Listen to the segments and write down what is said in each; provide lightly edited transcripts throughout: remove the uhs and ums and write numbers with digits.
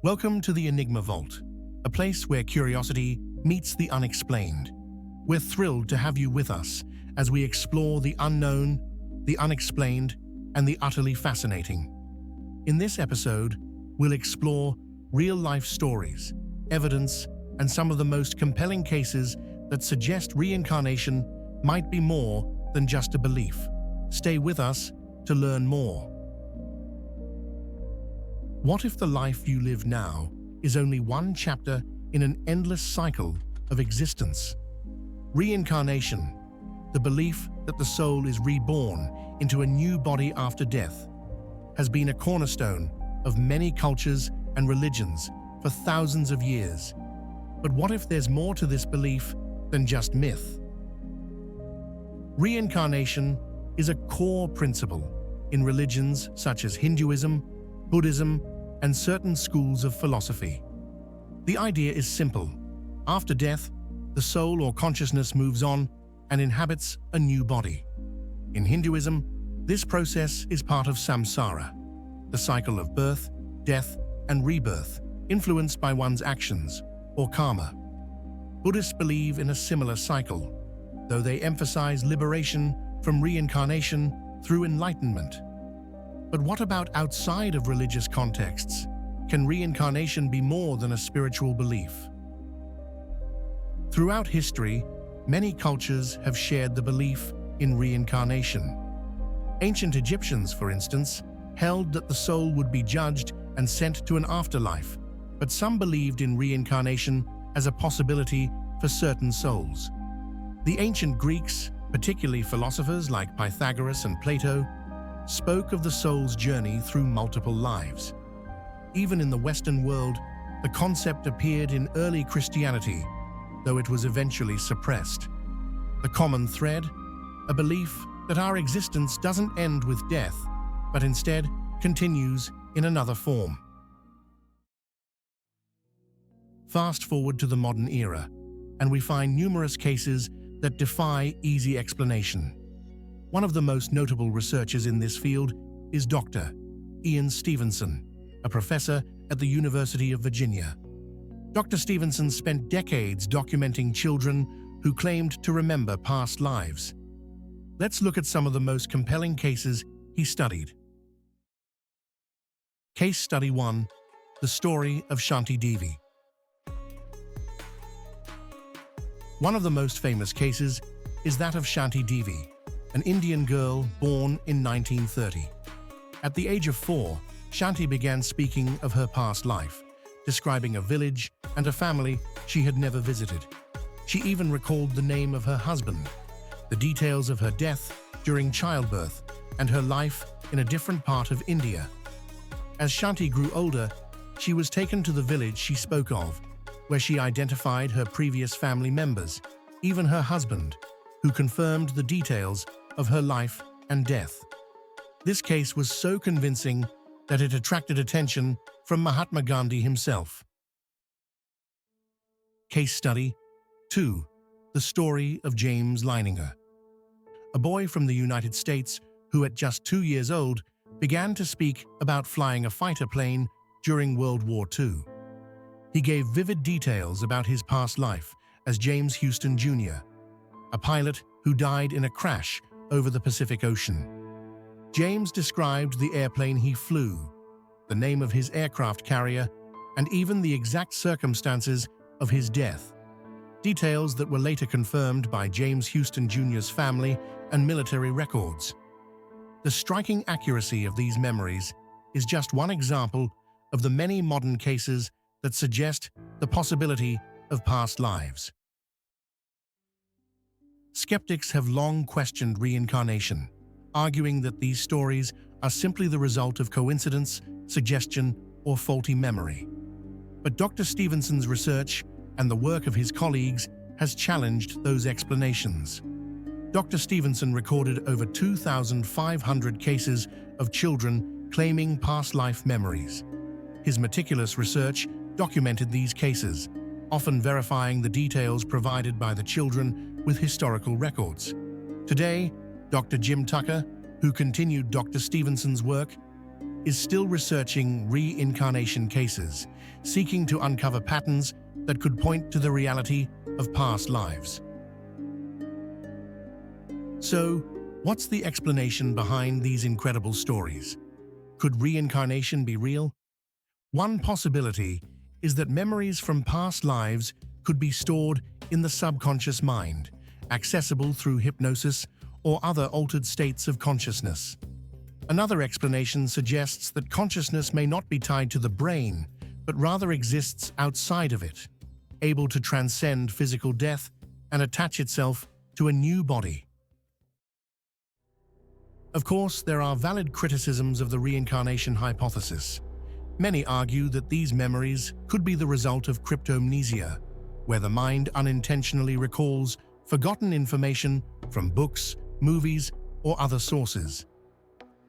Welcome to the Enigma Vault, a place where curiosity meets the unexplained. We're thrilled to have you with us as we explore the unknown, the unexplained, and the utterly fascinating. In this episode, we'll explore real-life stories, evidence, and some of the most compelling cases that suggest reincarnation might be more than just a belief. Stay with us to learn more. What if the life you live now is only one chapter in an endless cycle of existence? Reincarnation, the belief that the soul is reborn into a new body after death, has been a cornerstone of many cultures and religions for thousands of years. But what if there's more to this belief than just myth? Reincarnation is a core principle in religions such as Hinduism, Buddhism, and certain schools of philosophy. The idea is simple. After death, the soul or consciousness moves on and inhabits a new body. In Hinduism, this process is part of samsara, the cycle of birth, death, and rebirth, influenced by one's actions, or karma. Buddhists believe in a similar cycle, though they emphasize liberation from reincarnation through enlightenment. But what about outside of religious contexts? Can reincarnation be more than a spiritual belief? Throughout history, many cultures have shared the belief in reincarnation. Ancient Egyptians, for instance, held that the soul would be judged and sent to an afterlife, but some believed in reincarnation as a possibility for certain souls. The ancient Greeks, particularly philosophers like Pythagoras and Plato, spoke of the soul's journey through multiple lives. Even in the Western world, the concept appeared in early Christianity, though it was eventually suppressed. The common thread? A belief that our existence doesn't end with death, but instead continues in another form. Fast forward to the modern era, and we find numerous cases that defy easy explanation. One of the most notable researchers in this field is Dr. Stevenson, a professor at the University of Virginia. Dr. Stevenson spent decades documenting children who claimed to remember past lives. Let's look at some of the most compelling cases he studied. Case Study 1. The story of Shanti Devi. One of the most famous cases is that of Shanti Devi, an Indian girl born in 1930. At the age of 4, Shanti began speaking of her past life, describing a village and a family she had never visited. She even recalled the name of her husband, the details of her death during childbirth, and her life in a different part of India. As Shanti grew older, she was taken to the village she spoke of, where she identified her previous family members, even her husband, who confirmed the details of her life and death. This case was so convincing that it attracted attention from Mahatma Gandhi himself. Case Study 2. The story of James Leininger. A boy from the United States who at just 2 years old began to speak about flying a fighter plane during World War II. He gave vivid details about his past life as James Houston Jr., a pilot who died in a crash over the Pacific Ocean. James described the airplane he flew, the name of his aircraft carrier, and even the exact circumstances of his death. Details that were later confirmed by James Houston Jr.'s family and military records. The striking accuracy of these memories is just one example of the many modern cases that suggest the possibility of past lives. Skeptics have long questioned reincarnation, arguing that these stories are simply the result of coincidence, suggestion, or faulty memory. But Dr. Stevenson's research and the work of his colleagues has challenged those explanations. Dr. Stevenson recorded over 2,500 cases of children claiming past life memories. His meticulous research documented these cases, often verifying the details provided by the children with historical records. Today, Dr. Jim Tucker, who continued Dr. Stevenson's work, is still researching reincarnation cases, seeking to uncover patterns that could point to the reality of past lives. So, what's the explanation behind these incredible stories? Could reincarnation be real? One possibility is that memories from past lives could be stored in the subconscious mind, accessible through hypnosis or other altered states of consciousness. Another explanation suggests that consciousness may not be tied to the brain, but rather exists outside of it, able to transcend physical death and attach itself to a new body. Of course, there are valid criticisms of the reincarnation hypothesis. Many argue that these memories could be the result of cryptomnesia, where the mind unintentionally recalls forgotten information from books, movies, or other sources.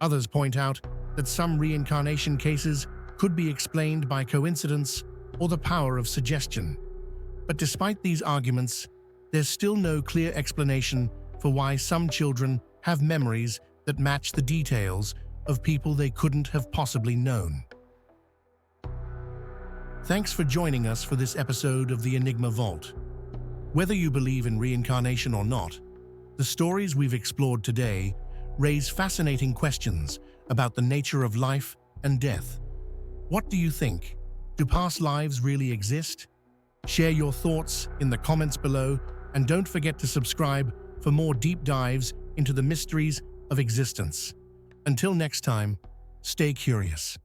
Others point out that some reincarnation cases could be explained by coincidence or the power of suggestion. But despite these arguments, there's still no clear explanation for why some children have memories that match the details of people they couldn't have possibly known. Thanks for joining us for this episode of the Enigma Vault. Whether you believe in reincarnation or not, the stories we've explored today raise fascinating questions about the nature of life and death. What do you think? Do past lives really exist? Share your thoughts in the comments below, and don't forget to subscribe for more deep dives into the mysteries of existence. Until next time, stay curious.